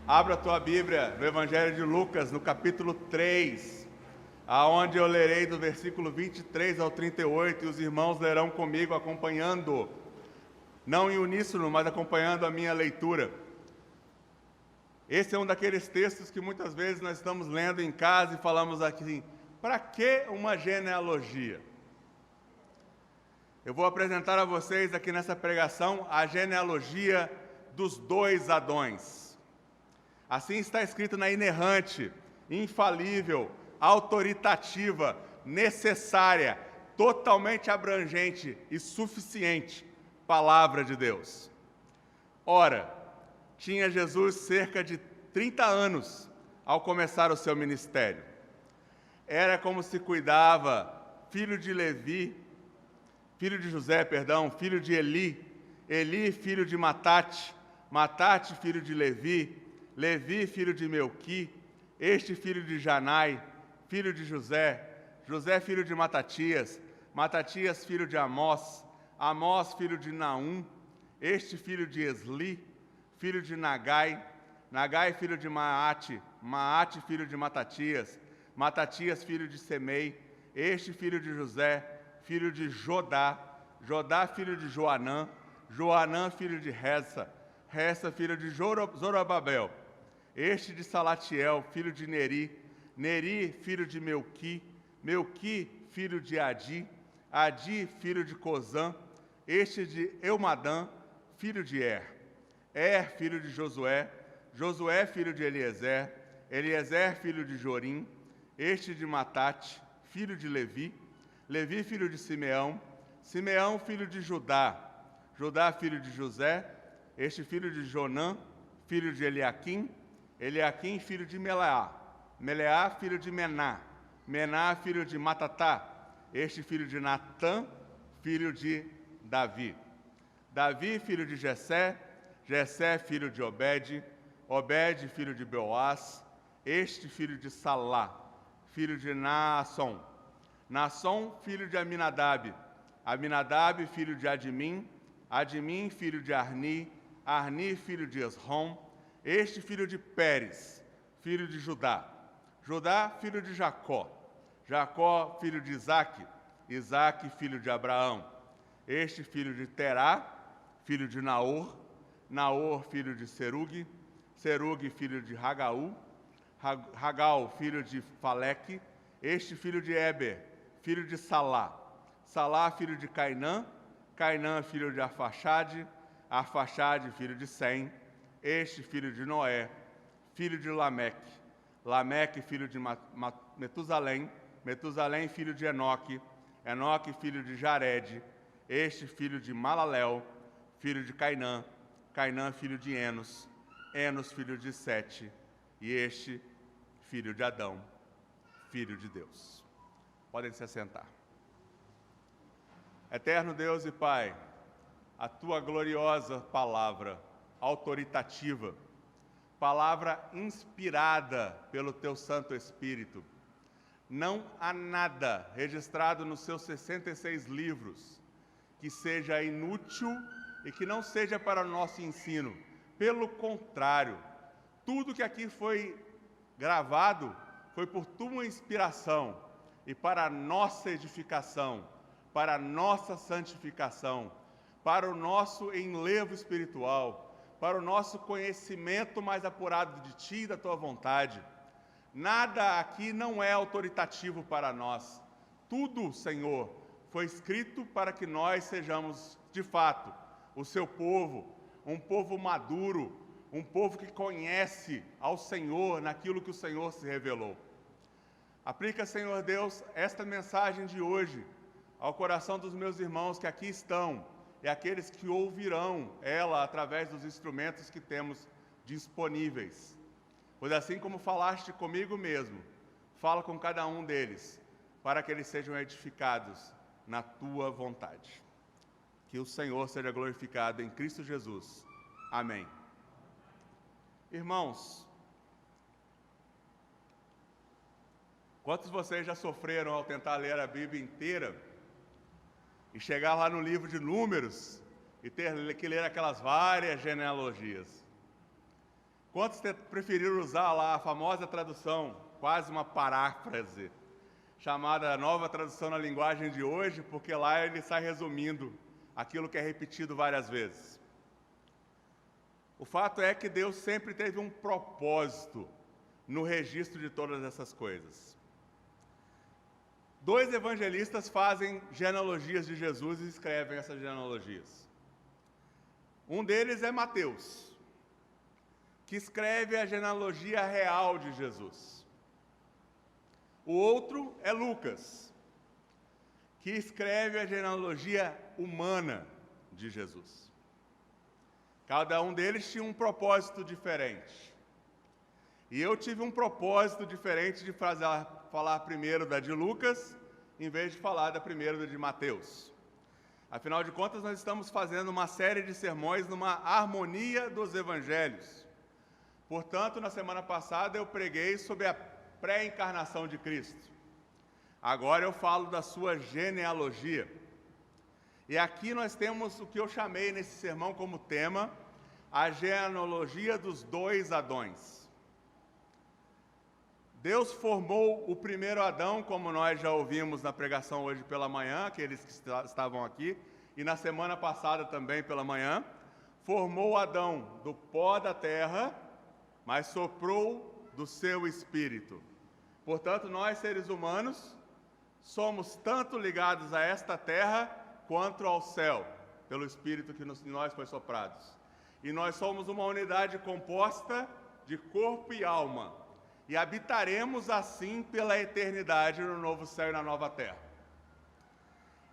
Abra a tua Bíblia no Evangelho de Lucas, no capítulo 3, aonde eu lerei do versículo 23 ao 38, e os irmãos lerão comigo, acompanhando, não em uníssono, mas acompanhando a minha leitura. Esse é um daqueles textos que muitas vezes nós estamos lendo em casa e falamos aqui, para que uma genealogia? Eu vou apresentar a vocês aqui nessa pregação a genealogia dos dois Adões. Assim está escrito na inerrante, infalível, autoritativa, necessária, totalmente abrangente e suficiente Palavra de Deus. Ora, tinha Jesus cerca de 30 anos ao começar o seu ministério. Era como se cuidava, filho de José, filho de Eli, filho de Matate, filho de Levi, filho de Melqui, este filho de Janai, filho de José, filho de Matatias, filho de Amós, filho de Naum, este filho de Esli, filho de Nagai, filho de Maate, filho de Matatias, filho de Semei, este filho de José, filho de Jodá, filho de Joanã, filho de Ressa, filho de Zorobabel, este de Salatiel, filho de Neri, filho de Melqui, filho de Adi, filho de Cozã, este de Eumadã, filho de filho de Josué, filho de Eliezer, filho de Jorim, este de Matate, filho de Levi, filho de Simeão, filho de Judá, filho de José, este filho de Jonã, filho de Eliaquim, filho de Meleá, filho de Mená, filho de Matatá, este filho de Natã, filho de Davi, filho de Jessé, filho de Obed, filho de Beoás, este filho de Salá, filho de Naasson, filho de Aminadab, filho de Admim, filho de Arni, filho de Esrom, este filho de Pérez, filho de Judá, filho de Jacó, filho de Isaque, filho de Abraão, este filho de Terá, filho de Naor, filho de Serugue, filho de Ragaú, filho de Faleque, este filho de Eber, filho de Salá, filho de Cainã, filho de Arfaxade, filho de Sem, este filho de Noé, filho de Lameque, filho de Metusalém, filho de Enoque, filho de Jared, este filho de Malaléu, filho de Cainã, filho de Enos, filho de Sete, e este filho de Adão, filho de Deus. Podem se assentar. Eterno Deus e Pai, a Tua gloriosa palavra, autoritativa, palavra inspirada pelo Teu Santo Espírito. Não há nada registrado nos seus 66 livros que seja inútil e que não seja para nosso ensino. Pelo contrário, tudo que aqui foi gravado foi por Tua inspiração e para a nossa edificação, para a nossa santificação, para o nosso enlevo espiritual, para o nosso conhecimento mais apurado de Ti e da Tua vontade. Nada aqui não é autoritativo para nós. Tudo, Senhor, foi escrito para que nós sejamos, de fato, o Seu povo, um povo maduro, um povo que conhece ao Senhor naquilo que o Senhor se revelou. Aplica, Senhor Deus, esta mensagem de hoje ao coração dos meus irmãos que aqui estão e aqueles que ouvirão ela através dos instrumentos que temos disponíveis. Pois assim como falaste comigo mesmo, fala com cada um deles, para que eles sejam edificados na Tua vontade. Que o Senhor seja glorificado em Cristo Jesus. Amém. Irmãos, quantos de vocês já sofreram ao tentar ler a Bíblia inteira e chegar lá no livro de Números e ter que ler aquelas várias genealogias? Quantos preferiram usar lá a famosa tradução, quase uma paráfrase, chamada Nova Tradução na Linguagem de Hoje, porque lá ele sai resumindo aquilo que é repetido várias vezes. O fato é que Deus sempre teve um propósito no registro de todas essas coisas. 2 evangelistas fazem genealogias de Jesus e escrevem essas genealogias. Um deles é Mateus, que escreve a genealogia real de Jesus. O outro é Lucas, que escreve a genealogia humana de Jesus. Cada um deles tinha um propósito diferente. E eu tive um propósito diferente de falar primeiro da de Lucas, em vez de falar da primeira da de Mateus. Afinal de contas, nós estamos fazendo uma série de sermões numa harmonia dos evangelhos. Portanto, na semana passada eu preguei sobre a pré-encarnação de Cristo. Agora eu falo da sua genealogia. E aqui nós temos o que eu chamei nesse sermão como tema, a genealogia dos 2 Adões. Deus formou o primeiro Adão, como nós já ouvimos na pregação hoje pela manhã, aqueles que estavam aqui, e na semana passada também pela manhã, formou Adão do pó da terra, mas soprou do seu espírito. Portanto, nós, seres humanos, somos tanto ligados a esta terra quanto ao céu, pelo espírito que em nós foi soprado. E nós somos uma unidade composta de corpo e alma, e habitaremos assim pela eternidade no novo céu e na nova terra.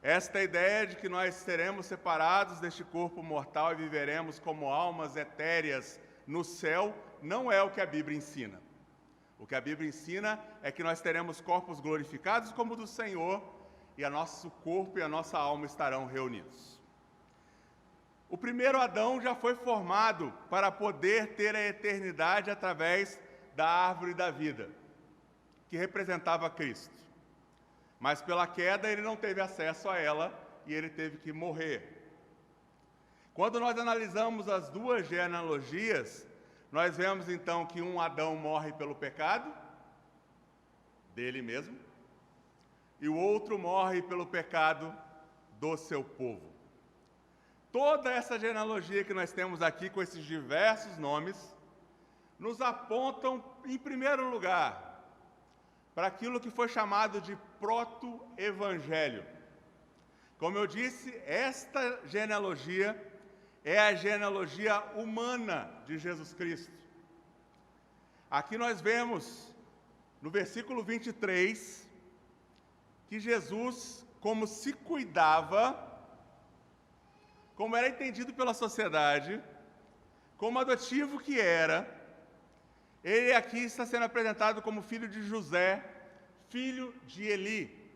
Esta ideia de que nós seremos separados deste corpo mortal e viveremos como almas etéreas no céu não é o que a Bíblia ensina. O que a Bíblia ensina é que nós teremos corpos glorificados como o do Senhor e o nosso corpo e a nossa alma estarão reunidos. O primeiro Adão já foi formado para poder ter a eternidade através da árvore da vida, que representava Cristo. Mas pela queda ele não teve acesso a ela e ele teve que morrer. Quando nós analisamos as 2 genealogias, nós vemos então que um Adão morre pelo pecado dele mesmo e o outro morre pelo pecado do seu povo. Toda essa genealogia que nós temos aqui com esses diversos nomes nos apontam, em primeiro lugar, para aquilo que foi chamado de proto-evangelho. Como eu disse, esta genealogia é a genealogia humana de Jesus Cristo. Aqui nós vemos, no versículo 23, que Jesus, como se cuidava, como era entendido pela sociedade, como adotivo que era, ele aqui está sendo apresentado como filho de José, filho de Eli.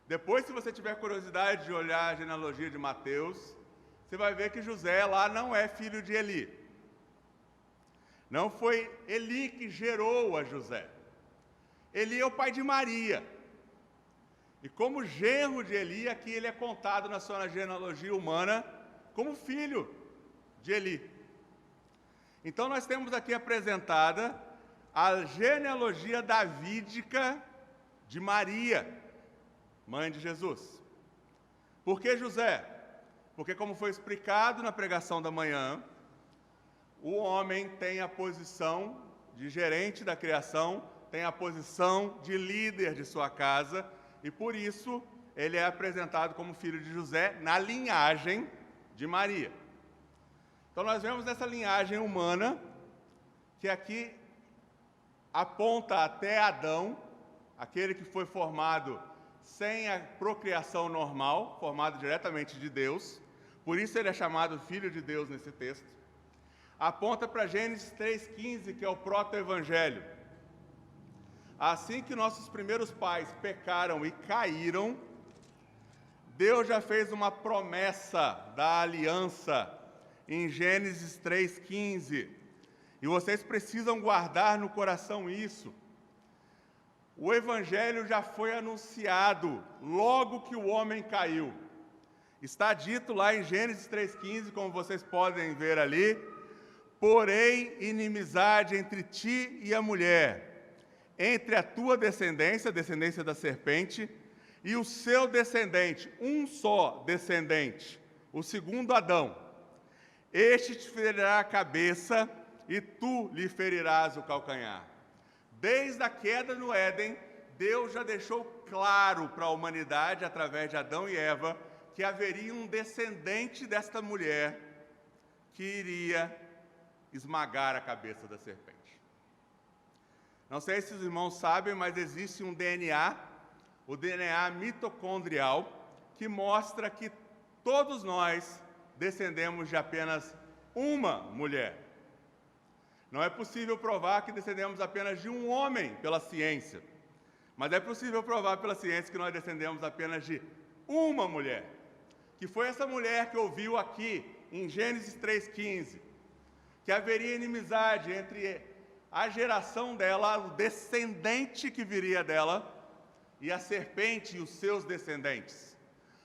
Depois, se você tiver curiosidade de olhar a genealogia de Mateus, você vai ver que José lá não é filho de Eli. Não foi Eli que gerou a José. Eli é o pai de Maria. E como genro de Eli, aqui ele é contado na sua genealogia humana como filho de Eli. Então nós temos aqui apresentada a genealogia davídica de Maria, mãe de Jesus. Por que José? Porque, como foi explicado na pregação da manhã, o homem tem a posição de gerente da criação, tem a posição de líder de sua casa, e por isso ele é apresentado como filho de José na linhagem de Maria. Então nós vemos nessa linhagem humana, que aqui aponta até Adão, aquele que foi formado sem a procriação normal, formado diretamente de Deus, por isso ele é chamado Filho de Deus nesse texto. Aponta para Gênesis 3,15, que é o proto-evangelho. Assim que nossos primeiros pais pecaram e caíram, Deus já fez uma promessa da aliança em Gênesis 3,15. E vocês precisam guardar no coração isso. O Evangelho já foi anunciado logo que o homem caiu. Está dito lá em Gênesis 3,15, como vocês podem ver ali, porém inimizade entre ti e a mulher, entre a tua descendência, a descendência da serpente, e o seu descendente, um só descendente, o segundo Adão. Este te ferirá a cabeça e tu lhe ferirás o calcanhar. Desde a queda no Éden, Deus já deixou claro para a humanidade, através de Adão e Eva, que haveria um descendente desta mulher que iria esmagar a cabeça da serpente. Não sei se os irmãos sabem, mas existe um DNA, o DNA mitocondrial, que mostra que todos nós descendemos de apenas uma mulher. Não é possível provar que descendemos apenas de um homem pela ciência, mas é possível provar pela ciência que nós descendemos apenas de uma mulher, que foi essa mulher que ouviu aqui em Gênesis 3,15, que haveria inimizade entre a geração dela, o descendente que viria dela, e a serpente e os seus descendentes.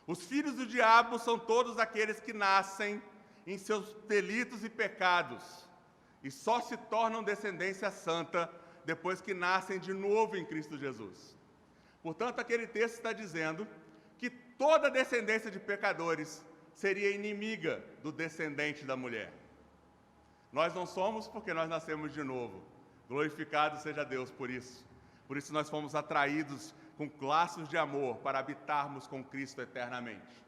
Os filhos do diabo são todos aqueles que nascem em seus delitos e pecados, e só se tornam descendência santa depois que nascem de novo em Cristo Jesus. Portanto, aquele texto está dizendo que toda descendência de pecadores seria inimiga do descendente da mulher. Nós não somos porque nós nascemos de novo. Glorificado seja Deus por isso. Por isso nós fomos atraídos com laços de amor para habitarmos com Cristo eternamente.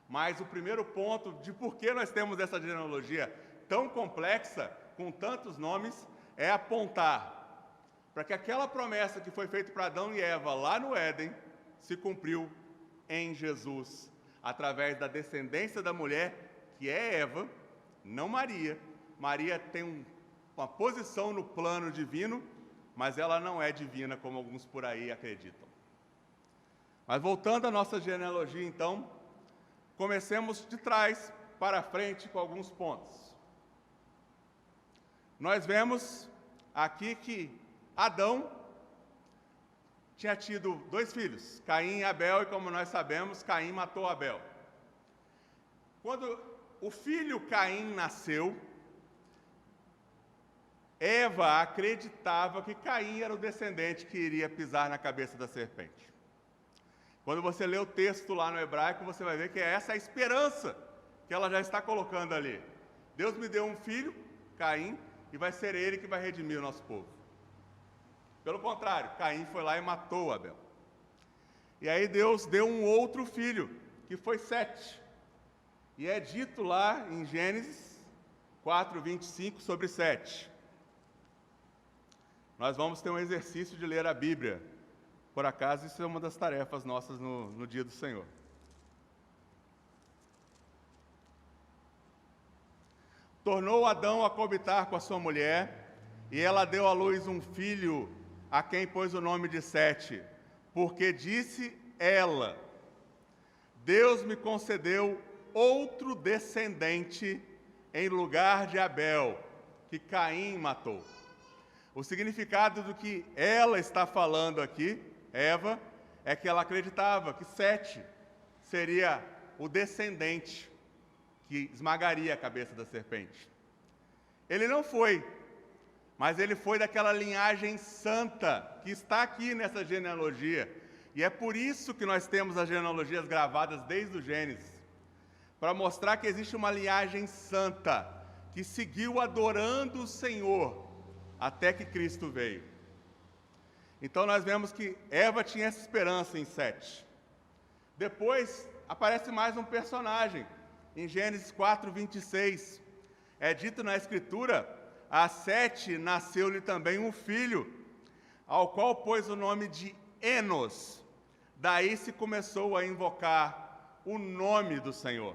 Mas o primeiro ponto de por que nós temos essa genealogia tão complexa, com tantos nomes, é apontar para que aquela promessa que foi feita para Adão e Eva lá no Éden se cumpriu em Jesus, através da descendência da mulher, que é Eva, não Maria. Maria tem uma posição no plano divino, mas ela não é divina, como alguns por aí acreditam. Mas voltando à nossa genealogia, então, comecemos de trás para frente com alguns pontos. Nós vemos aqui que Adão tinha tido 2 filhos, Caim e Abel, e como nós sabemos, Caim matou Abel. Quando o filho Caim nasceu, Eva acreditava que Caim era o descendente que iria pisar na cabeça da serpente. Quando você lê o texto lá no hebraico, você vai ver que essa é a esperança que ela já está colocando ali. Deus me deu um filho, Caim, e vai ser ele que vai redimir o nosso povo. Pelo contrário, Caim foi lá e matou Abel. E aí Deus deu um outro filho, que foi Sete. E é dito lá em Gênesis 4:25 sobre Sete. Nós vamos ter um exercício de ler a Bíblia. Por acaso, isso é uma das tarefas nossas no dia do Senhor. Tornou Adão a coabitar com a sua mulher, e ela deu à luz um filho, a quem pôs o nome de Sete, porque disse ela: Deus me concedeu outro descendente em lugar de Abel, que Caim matou. O significado do que ela está falando aqui, Eva, é que ela acreditava que Sete seria o descendente que esmagaria a cabeça da serpente. Ele não foi, mas ele foi daquela linhagem santa que está aqui nessa genealogia. E é por isso que nós temos as genealogias gravadas desde o Gênesis, para mostrar que existe uma linhagem santa que seguiu adorando o Senhor até que Cristo veio. Então nós vemos que Eva tinha essa esperança em Sete. Depois aparece mais um personagem, em Gênesis 4:26. É dito na Escritura: a Sete nasceu-lhe também um filho, ao qual pôs o nome de Enos. Daí se começou a invocar o nome do Senhor.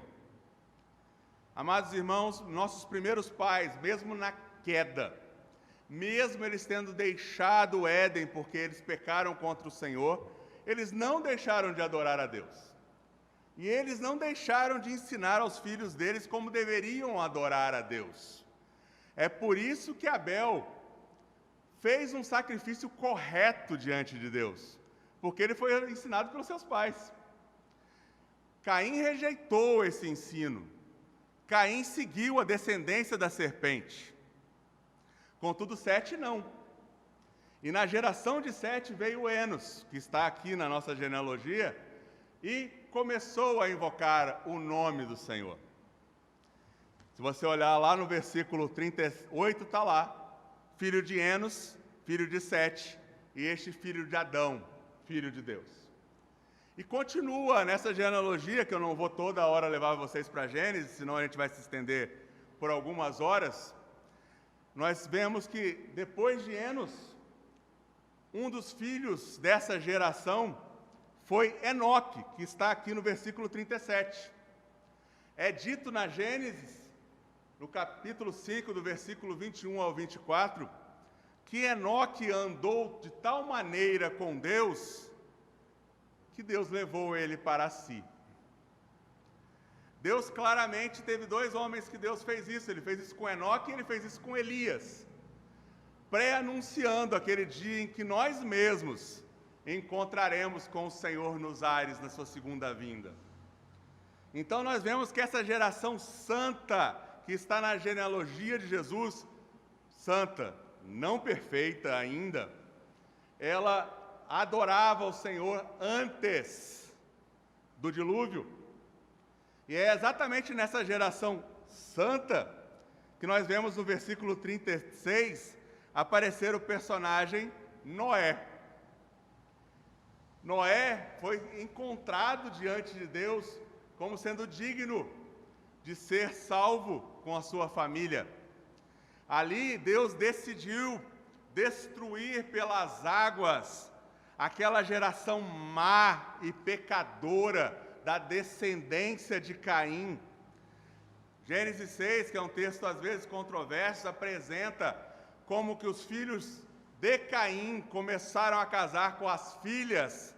Amados irmãos, nossos primeiros pais, mesmo na queda, mesmo eles tendo deixado o Éden porque eles pecaram contra o Senhor, eles não deixaram de adorar a Deus. E eles não deixaram de ensinar aos filhos deles como deveriam adorar a Deus. É por isso que Abel fez um sacrifício correto diante de Deus, porque ele foi ensinado pelos seus pais. Caim rejeitou esse ensino. Caim seguiu a descendência da serpente. Contudo, Sete não. E na geração de Sete veio Enos, que está aqui na nossa genealogia, e começou a invocar o nome do Senhor. Se você olhar lá no versículo 38, está lá, filho de Enos, filho de Sete, e este filho de Adão, filho de Deus. E continua nessa genealogia, que eu não vou toda hora levar vocês para Gênesis, senão a gente vai se estender por algumas horas. Nós vemos que depois de Enos, um dos filhos dessa geração foi Enoque, que está aqui no versículo 37. É dito na Gênesis, no capítulo 5, do versículo 21 ao 24, que Enoque andou de tal maneira com Deus, que Deus levou ele para si. Deus claramente teve dois homens que Deus fez isso. Ele fez isso com Enoque e ele fez isso com Elias, pré-anunciando aquele dia em que nós mesmos encontraremos com o Senhor nos ares na sua segunda vinda. Então nós vemos que essa geração santa que está na genealogia de Jesus, santa, não perfeita ainda, ela adorava o Senhor antes do dilúvio. E é exatamente nessa geração santa que nós vemos no versículo 36 aparecer o personagem Noé. Noé foi encontrado diante de Deus como sendo digno de ser salvo com a sua família. Ali Deus decidiu destruir pelas águas aquela geração má e pecadora da descendência de Caim. Gênesis 6, que é um texto às vezes controverso, apresenta como que os filhos de Caim começaram a casar com as filhas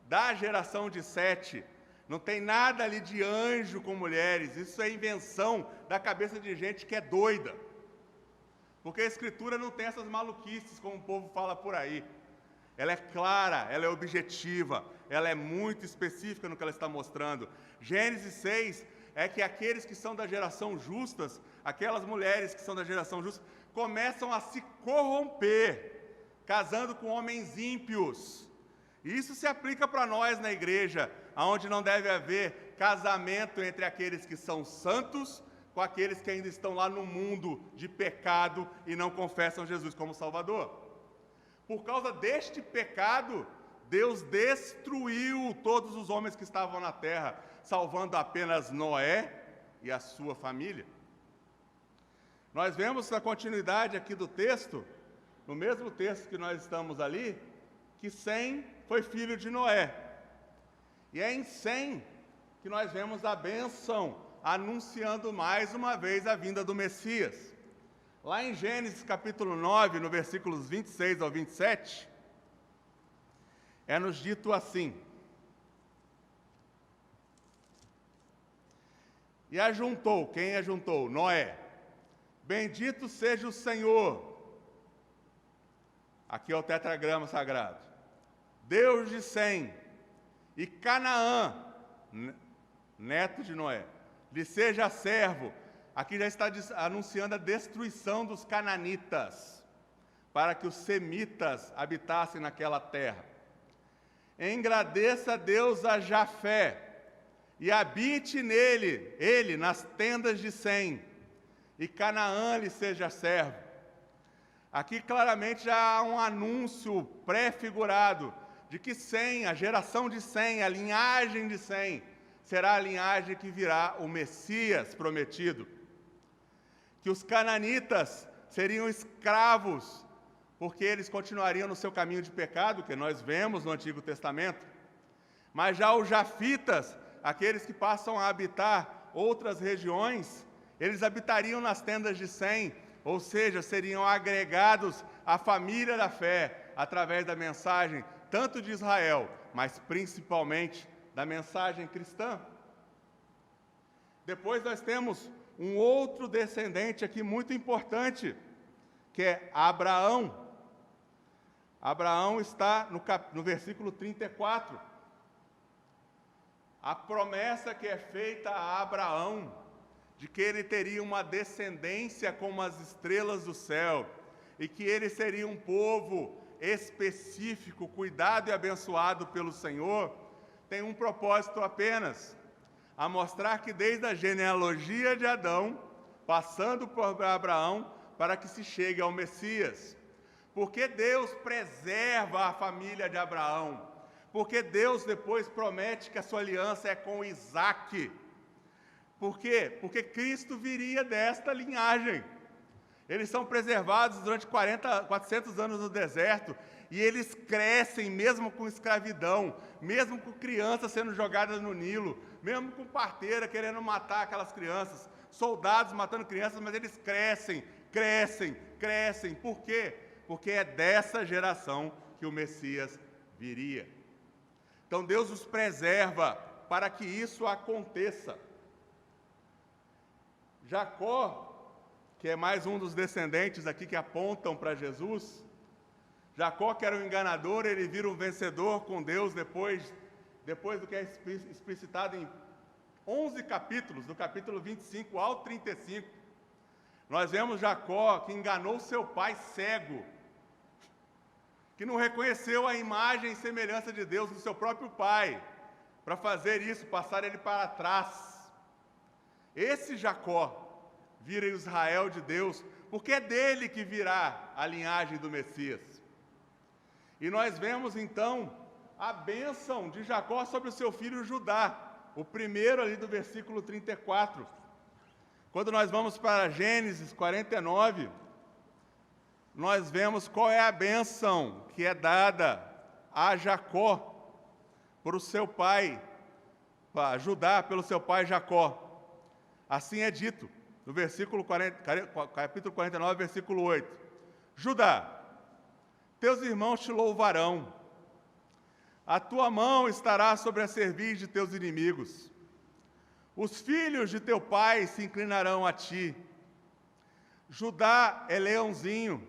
da geração de Sete. Não tem nada ali de anjo com mulheres, isso é invenção da cabeça de gente que é doida. Porque a Escritura não tem essas maluquices como o povo fala por aí. Ela é clara, ela é objetiva, ela é muito específica no que ela está mostrando. Gênesis 6 é que aqueles que são da geração justas, aquelas mulheres que são da geração justa, começam a se corromper, casando com homens ímpios. E isso se aplica para nós na igreja, onde não deve haver casamento entre aqueles que são santos com aqueles que ainda estão lá no mundo de pecado e não confessam Jesus como Salvador. Por causa deste pecado, Deus destruiu todos os homens que estavam na terra, salvando apenas Noé e a sua família. Nós vemos na continuidade aqui do texto, no mesmo texto que nós estamos ali, que Sem foi filho de Noé. E é em Sem que nós vemos a bênção anunciando mais uma vez a vinda do Messias. Lá em Gênesis capítulo 9, no versículos 26 ao 27, é-nos dito assim: E ajuntou, quem ajuntou? Noé. Bendito seja o Senhor. Aqui é o tetragrama sagrado. Deus de Sem, e Canaã, neto de Noé, lhe seja servo. Aqui já está anunciando a destruição dos cananitas, para que os semitas habitassem naquela terra. Engrandeça Deus a Jafé, e habite nele, ele, nas tendas de Sem, e Canaã lhe seja servo. Aqui claramente já há um anúncio pré-figurado de que Sem, a geração de Sem, a linhagem de Sem, será a linhagem que virá o Messias prometido. Que os cananitas seriam escravos, porque eles continuariam no seu caminho de pecado, que nós vemos no Antigo Testamento. Mas já os jafitas, aqueles que passam a habitar outras regiões, eles habitariam nas tendas de Sem, ou seja, seriam agregados à família da fé, através da mensagem, tanto de Israel, mas principalmente da mensagem cristã. Depois nós temos um outro descendente aqui muito importante, que é Abraão. Abraão está no versículo 34. A promessa que é feita a Abraão, de que ele teria uma descendência como as estrelas do céu, e que ele seria um povo específico, cuidado e abençoado pelo Senhor, tem um propósito apenas: a mostrar que desde a genealogia de Adão, passando por Abraão, para que se chegue ao Messias. Porque Deus preserva a família de Abraão. Porque Deus depois promete que a sua aliança é com Isaque. Por quê? Porque Cristo viria desta linhagem. Eles são preservados durante 400 anos no deserto, e eles crescem mesmo com escravidão, mesmo com crianças sendo jogadas no Nilo, mesmo com parteira querendo matar aquelas crianças, soldados matando crianças, mas eles crescem, crescem, crescem. Por quê? Porque é dessa geração que o Messias viria. Então Deus os preserva para que isso aconteça. Jacó, que é mais um dos descendentes aqui que apontam para Jesus, Jacó, que era um enganador, ele vira um vencedor com Deus depois do que é explicitado em 11 capítulos, do capítulo 25 ao 35. Nós vemos Jacó, que enganou seu pai cego, que não reconheceu a imagem e semelhança de Deus no seu próprio pai, para fazer isso, passar ele para trás. Esse Jacó vira Israel de Deus, porque é dele que virá a linhagem do Messias. E nós vemos então a bênção de Jacó sobre o seu filho Judá, o primeiro ali do versículo 34. Quando nós vamos para Gênesis 49, nós vemos qual é a bênção que é dada a Jacó por o seu pai, para Judá pelo seu pai Jacó. Assim é dito, no capítulo 49, versículo 8. Judá, teus irmãos te louvarão, a tua mão estará sobre a cerviz de teus inimigos. Os filhos de teu pai se inclinarão a ti. Judá é leãozinho,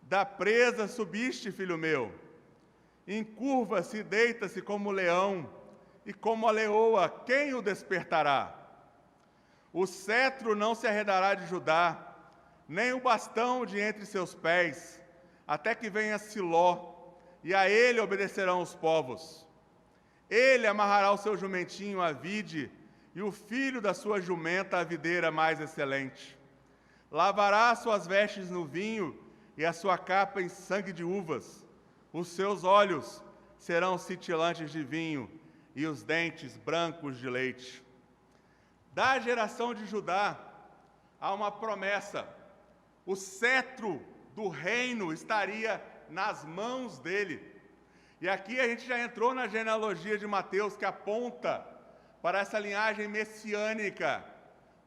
da presa subiste, filho meu. Encurva-se e deita-se como leão, e como a leoa, quem o despertará? O cetro não se arredará de Judá, nem o bastão de entre seus pés, até que venha Siló, e a ele obedecerão os povos. Ele amarrará o seu jumentinho à vide, e o filho da sua jumenta à videira mais excelente. Lavará suas vestes no vinho, e a sua capa em sangue de uvas. Os seus olhos serão cintilantes de vinho, e os dentes brancos de leite. Da geração de Judá, há uma promessa: o cetro do reino estaria nas mãos dele. E aqui a gente já entrou na genealogia de Mateus, que aponta para essa linhagem messiânica,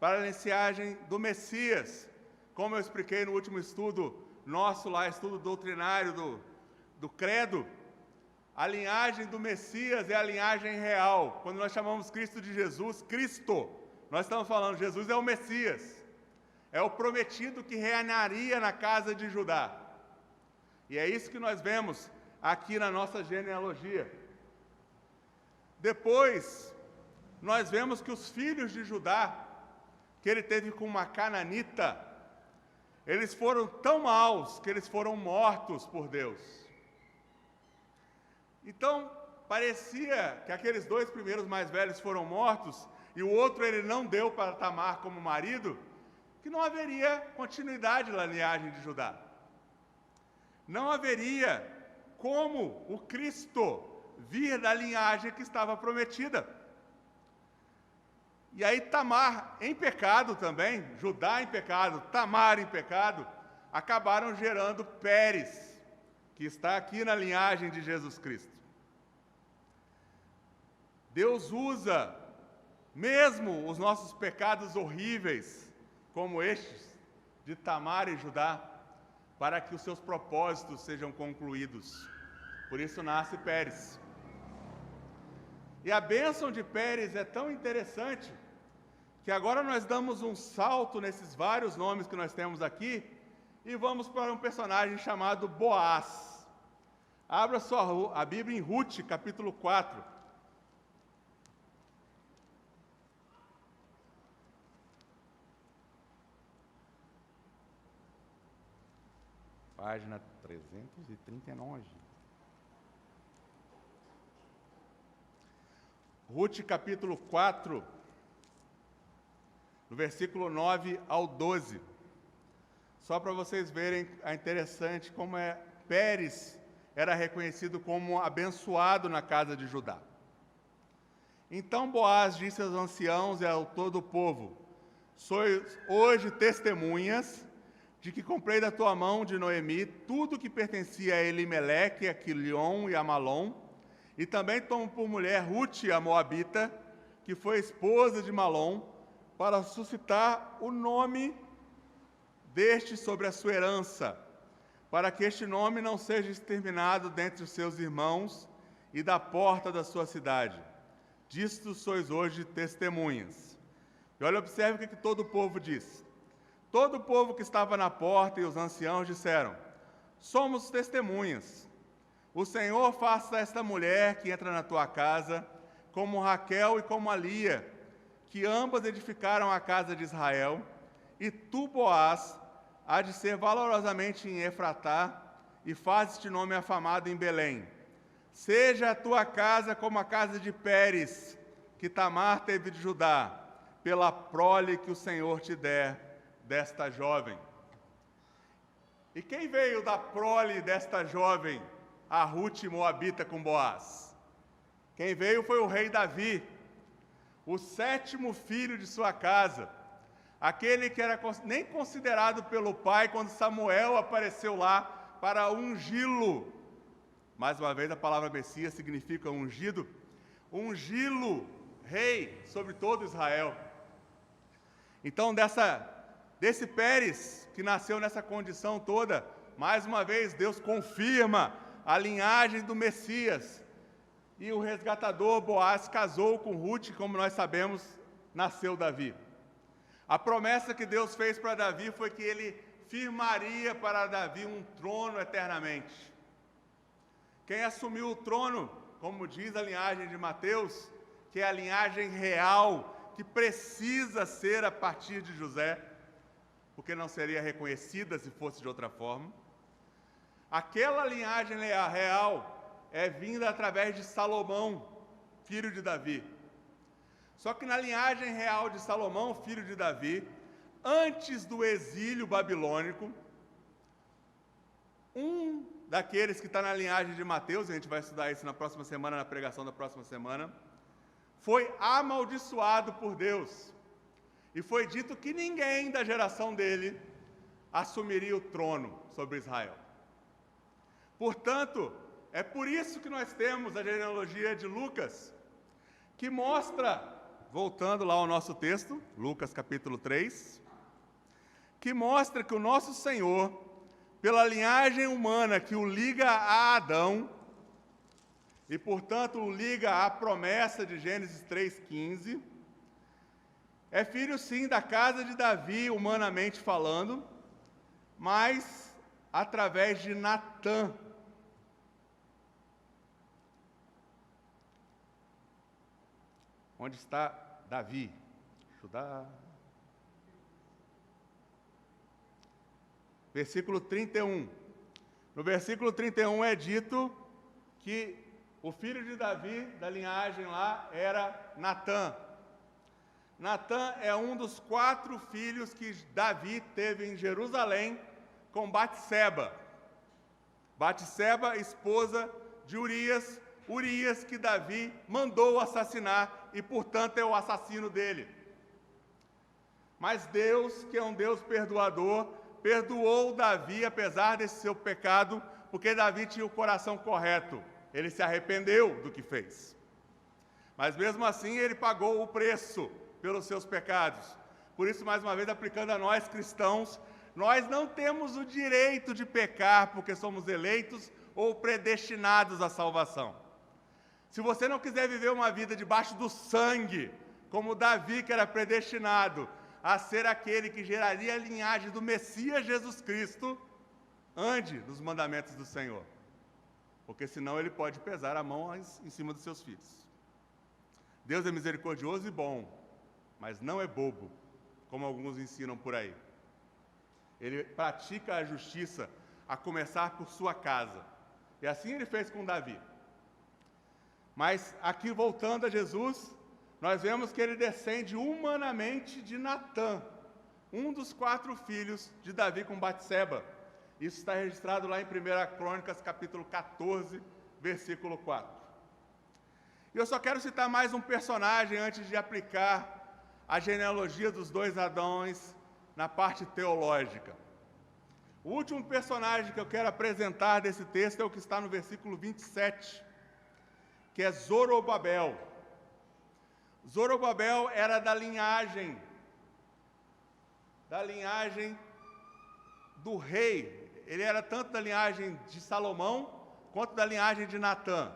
para a linhagem do Messias. Como eu expliquei no último estudo nosso lá, estudo doutrinário do credo, a linhagem do Messias é a linhagem real. Quando nós chamamos Cristo de Jesus, Cristo, nós estamos falando, Jesus é o Messias, é o prometido que reinaria na casa de Judá. E é isso que nós vemos aqui na nossa genealogia. Depois, nós vemos que os filhos de Judá, que ele teve com uma cananita, eles foram tão maus que eles foram mortos por Deus. Então, parecia que aqueles dois primeiros mais velhos foram mortos, e o outro ele não deu para Tamar como marido, que não haveria continuidade na linhagem de Judá. Não haveria como o Cristo vir da linhagem que estava prometida. E aí Tamar em pecado também, Judá em pecado, Tamar em pecado, acabaram gerando Pérez, que está aqui na linhagem de Jesus Cristo. Deus usa mesmo os nossos pecados horríveis, como estes, de Tamar e Judá, para que os seus propósitos sejam concluídos. Por isso nasce Pérez. E a bênção de Pérez é tão interessante, que agora nós damos um salto nesses vários nomes que nós temos aqui, e vamos para um personagem chamado Boaz. Abra a Bíblia em Ruth, capítulo 4. página 339. Ruth, capítulo 4, do versículo 9 ao 12. Só para vocês verem a interessante como Pérez era reconhecido como abençoado na casa de Judá. Então Boaz disse aos anciãos e a todo o povo: sois hoje testemunhas de que comprei da tua mão de Noemi tudo que pertencia a Elimeleque, a Quilion e a Malom, e também tomo por mulher Ruth, a Moabita, que foi esposa de Malom, para suscitar o nome deste sobre a sua herança, para que este nome não seja exterminado dentre os seus irmãos e da porta da sua cidade. Disto sois hoje testemunhas. E olha, observe o que todo o povo disse. Todo o povo que estava na porta e os anciãos disseram: somos testemunhas. O Senhor faça esta mulher que entra na tua casa, como Raquel e como a Lia, que ambas edificaram a casa de Israel, e tu, Boaz, há de ser valorosamente em Efratá, e faz este nome afamado em Belém. Seja a tua casa como a casa de Pérez, que Tamar teve de Judá, pela prole que o Senhor te der desta jovem. E quem veio da prole desta jovem, a Ruth Moabita com Boaz? Quem veio foi o rei Davi, o 7º filho de sua casa, aquele que era nem considerado pelo pai quando Samuel apareceu lá para ungí-lo. Mais uma vez, a palavra Messias significa ungido. Ungí-lo, rei, sobre todo Israel. Então, desse Pérez, que nasceu nessa condição toda, mais uma vez, Deus confirma a linhagem do Messias. E o resgatador Boaz casou com Ruth, como nós sabemos, nasceu Davi. A promessa que Deus fez para Davi foi que ele firmaria para Davi um trono eternamente. Quem assumiu o trono, como diz a linhagem de Mateus, que é a linhagem real, que precisa ser a partir de José, porque não seria reconhecida se fosse de outra forma. Aquela linhagem real é vinda através de Salomão, filho de Davi. Só que na linhagem real de Salomão, filho de Davi, antes do exílio babilônico, um daqueles que está na linhagem de Mateus, a gente vai estudar isso na próxima semana, na pregação da próxima semana, foi amaldiçoado por Deus. E foi dito que ninguém da geração dele assumiria o trono sobre Israel. Portanto, é por isso que nós temos a genealogia de Lucas, que mostra, voltando lá ao nosso texto, Lucas capítulo 3, que mostra que o nosso Senhor, pela linhagem humana que o liga a Adão, e portanto o liga à promessa de Gênesis 3,15, é filho sim da casa de Davi, humanamente falando, mas através de Natã. Onde está Davi? Judá. Versículo 31. No versículo 31 é dito que o filho de Davi, da linhagem lá, era Natã. Natã é um dos 4 filhos que Davi teve em Jerusalém com Batseba. Batseba, esposa de Urias, Urias que Davi mandou assassinar e, portanto, é o assassino dele. Mas Deus, que é um Deus perdoador, perdoou Davi apesar desse seu pecado, porque Davi tinha o coração correto. Ele se arrependeu do que fez. Mas mesmo assim ele pagou o preço pelos seus pecados. Por isso, mais uma vez, aplicando a nós cristãos, nós não temos o direito de pecar porque somos eleitos ou predestinados à salvação. Se você não quiser viver uma vida debaixo do sangue, como Davi, que era predestinado a ser aquele que geraria a linhagem do Messias Jesus Cristo, ande nos mandamentos do Senhor, porque senão ele pode pesar a mão em cima dos seus filhos. Deus é misericordioso e bom, mas não é bobo, como alguns ensinam por aí. Ele pratica a justiça, a começar por sua casa. E assim ele fez com Davi. Mas aqui, voltando a Jesus, nós vemos que ele descende humanamente de Natã, um dos 4 filhos de Davi com Batseba. Isso está registrado lá em 1 Crônicas, capítulo 14, versículo 4. E eu só quero citar mais um personagem antes de aplicar a genealogia dos 2 Adões na parte teológica. O último personagem que eu quero apresentar desse texto é o que está no versículo 27, que é Zorobabel. Zorobabel era da linhagem do rei. Ele era tanto da linhagem de Salomão, quanto da linhagem de Natã.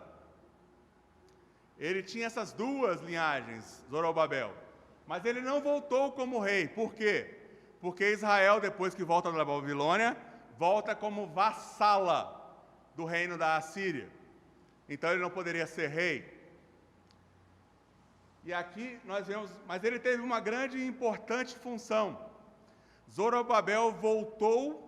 Ele tinha essas 2 linhagens, Zorobabel. Mas ele não voltou como rei. Por quê? Porque Israel, depois que volta da Babilônia, volta como vassala do reino da Assíria. Então ele não poderia ser rei. E aqui nós vemos, mas ele teve uma grande e importante função. Zorobabel voltou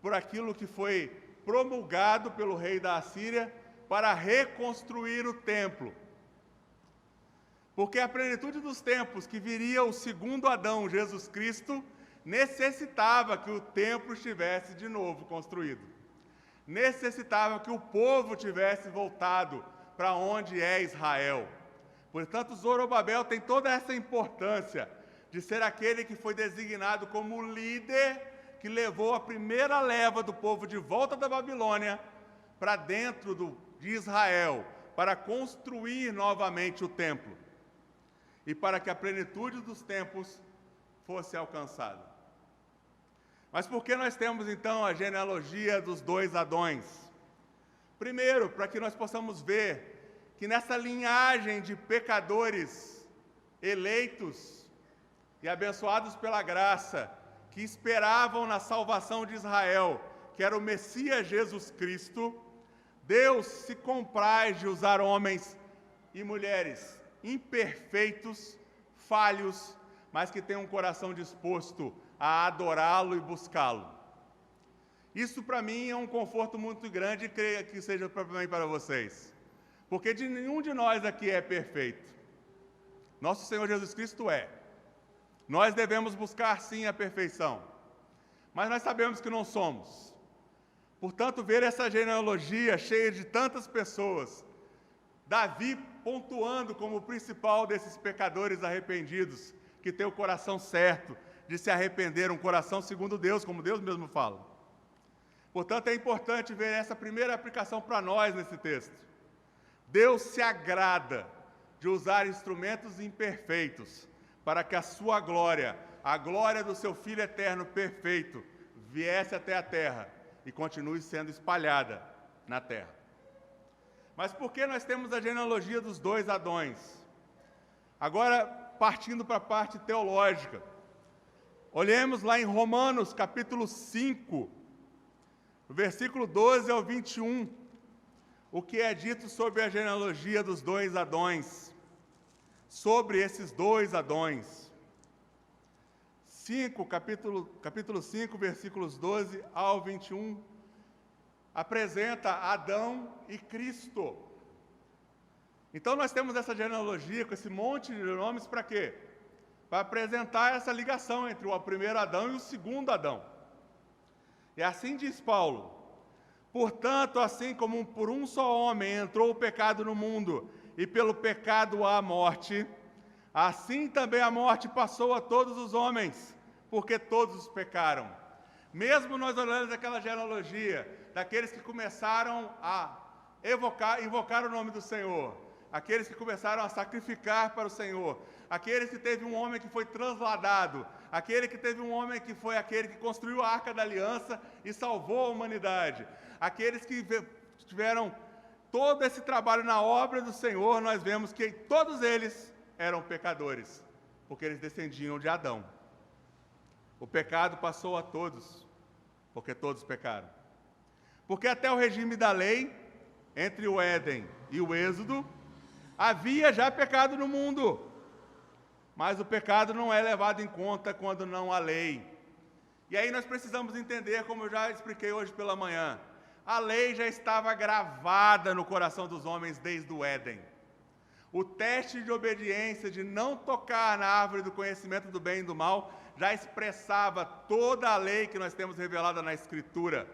por aquilo que foi promulgado pelo rei da Assíria para reconstruir o templo. Porque a plenitude dos tempos, que viria o segundo Adão, Jesus Cristo, necessitava que o templo estivesse de novo construído. Necessitava que o povo tivesse voltado para onde é Israel. Portanto, Zorobabel tem toda essa importância de ser aquele que foi designado como líder que levou a primeira leva do povo de volta da Babilônia para dentro de Israel, para construir novamente o templo e para que a plenitude dos tempos fosse alcançada. Mas por que nós temos então a genealogia dos 2 Adões? Primeiro, para que nós possamos ver que nessa linhagem de pecadores eleitos e abençoados pela graça, que esperavam na salvação de Israel, que era o Messias Jesus Cristo, Deus se compraz de usar homens e mulheres imperfeitos, falhos, mas que têm um coração disposto a adorá-lo e buscá-lo. Isso para mim é um conforto muito grande e creio que seja também para vocês. Porque nenhum de nós aqui é perfeito. Nosso Senhor Jesus Cristo é. Nós devemos buscar sim a perfeição. Mas nós sabemos que não somos. Portanto, ver essa genealogia cheia de tantas pessoas, Davi pontuando como o principal desses pecadores arrependidos, que tem o coração certo de se arrepender, um coração segundo Deus, como Deus mesmo fala. Portanto, é importante ver essa primeira aplicação para nós nesse texto. Deus se agrada de usar instrumentos imperfeitos para que a sua glória, a glória do seu Filho eterno perfeito, viesse até a terra e continue sendo espalhada na terra. Mas por que nós temos a genealogia dos 2 Adões? Agora, partindo para a parte teológica, olhemos lá em Romanos, capítulo 5, versículo 12 ao 21, o que é dito sobre a genealogia dos 2 Adões, sobre esses 2 Adões. Capítulo 5, versículos 12 ao 21, apresenta Adão e Cristo. Então nós temos essa genealogia com esse monte de nomes para quê? Para apresentar essa ligação entre o primeiro Adão e o segundo Adão. E assim diz Paulo: portanto, assim como por um só homem entrou o pecado no mundo, e pelo pecado há a morte, assim também a morte passou a todos os homens, porque todos pecaram. Mesmo nós olhando aquela genealogia, daqueles que começaram a invocar o nome do Senhor, aqueles que começaram a sacrificar para o Senhor, aqueles que teve um homem que foi transladado, aquele que teve um homem que foi aquele que construiu a Arca da Aliança e salvou a humanidade, aqueles que tiveram todo esse trabalho na obra do Senhor, nós vemos que todos eles eram pecadores, porque eles descendiam de Adão. O pecado passou a todos, porque todos pecaram. Porque até o regime da lei, entre o Éden e o Êxodo, havia já pecado no mundo. Mas o pecado não é levado em conta quando não há lei. E aí nós precisamos entender, como eu já expliquei hoje pela manhã, a lei já estava gravada no coração dos homens desde o Éden. O teste de obediência, de não tocar na árvore do conhecimento do bem e do mal, já expressava toda a lei que nós temos revelada na Escritura.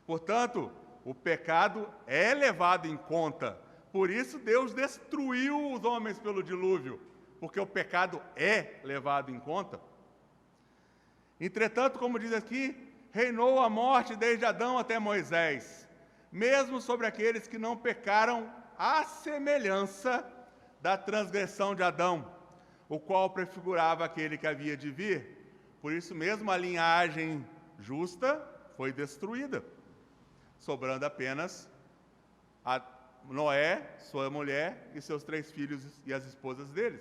Portanto, o pecado é levado em conta. Por isso Deus destruiu os homens pelo dilúvio, porque o pecado é levado em conta. Entretanto, como diz aqui, reinou a morte desde Adão até Moisés, mesmo sobre aqueles que não pecaram à semelhança da transgressão de Adão, o qual prefigurava aquele que havia de vir. Por isso mesmo a linhagem justa foi destruída, sobrando apenas a Noé, sua mulher e seus 3 filhos e as esposas deles.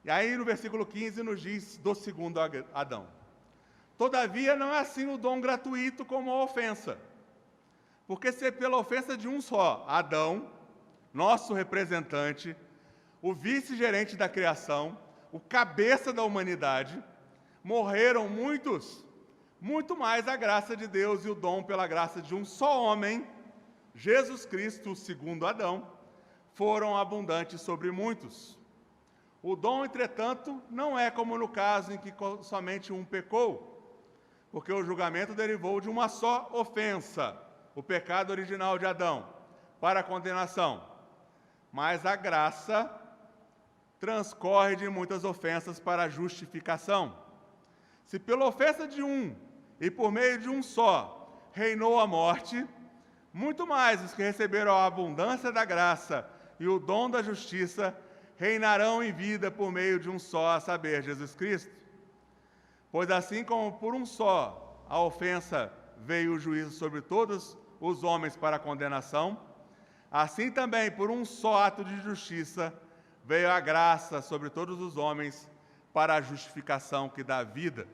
E aí no versículo 15 nos diz do segundo Adão: todavia não é assim o dom gratuito como a ofensa, porque se pela ofensa de um só, Adão, nosso representante, o vice-gerente da criação, o cabeça da humanidade, morreram muitos, muito mais a graça de Deus e o dom pela graça de um só homem, Jesus Cristo, o segundo Adão, foram abundantes sobre muitos. O dom, entretanto, não é como no caso em que somente um pecou, porque o julgamento derivou de uma só ofensa, o pecado original de Adão, para a condenação. Mas a graça transcorre de muitas ofensas para a justificação. Se pela ofensa de um e por meio de um só reinou a morte, muito mais os que receberam a abundância da graça e o dom da justiça reinarão em vida por meio de um só, a saber, Jesus Cristo. Pois assim como por um só a ofensa veio o juízo sobre todos os homens para a condenação, assim também por um só ato de justiça veio a graça sobre todos os homens para a justificação que dá vida.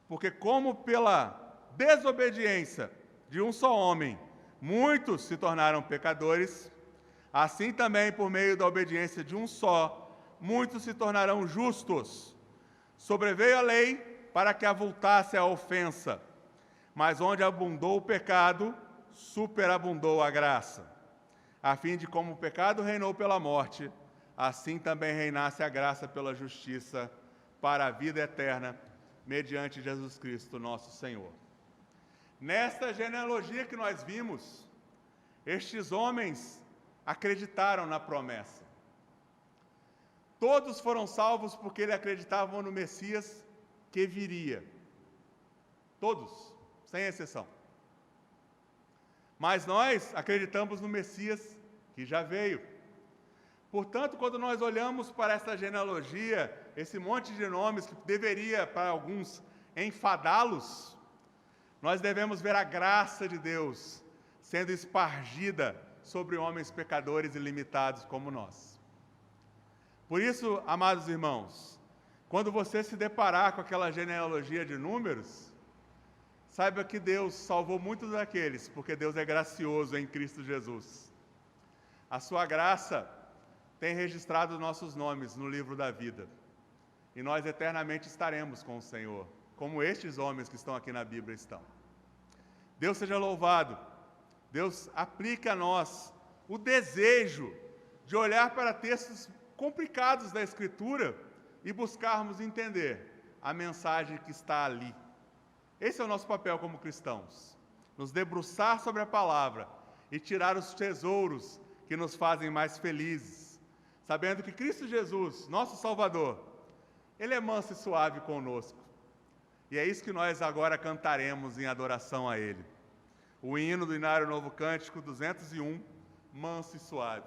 Porque como pela desobediência de um só homem muitos se tornaram pecadores, assim também por meio da obediência de um só, muitos se tornarão justos. Sobreveio a lei para que avultasse a ofensa, mas onde abundou o pecado, superabundou a graça, a fim de como o pecado reinou pela morte, assim também reinasse a graça pela justiça para a vida eterna, mediante Jesus Cristo, nosso Senhor. Nesta genealogia que nós vimos, estes homens acreditaram na promessa. Todos foram salvos porque eles acreditavam no Messias que viria. Todos, sem exceção. Mas nós acreditamos no Messias que já veio. Portanto, quando nós olhamos para essa genealogia, esse monte de nomes que deveria, para alguns, enfadá-los, nós devemos ver a graça de Deus sendo espargida sobre homens pecadores e limitados como nós. Por isso, amados irmãos, quando você se deparar com aquela genealogia de números, saiba que Deus salvou muitos daqueles, porque Deus é gracioso em Cristo Jesus. A sua graça tem registrado nossos nomes no livro da vida. E nós eternamente estaremos com o Senhor, como estes homens que estão aqui na Bíblia estão. Deus seja louvado. Deus aplica a nós o desejo de olhar para textos complicados da Escritura e buscarmos entender a mensagem que está ali. Esse é o nosso papel como cristãos, nos debruçar sobre a palavra e tirar os tesouros que nos fazem mais felizes, sabendo que Cristo Jesus, nosso Salvador, Ele é manso e suave conosco. E é isso que nós agora cantaremos em adoração a Ele. O hino do Inário Novo Cântico 201, manso e suave.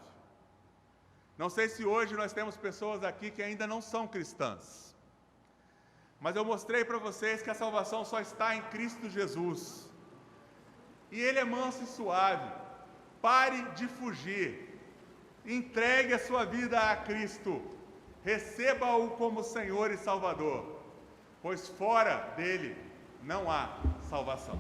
Não sei se hoje nós temos pessoas aqui que ainda não são cristãs, mas eu mostrei para vocês que a salvação só está em Cristo Jesus. E Ele é manso e suave. Pare de fugir. Entregue a sua vida a Cristo. Receba-o como Senhor e Salvador, pois fora dele não há salvação.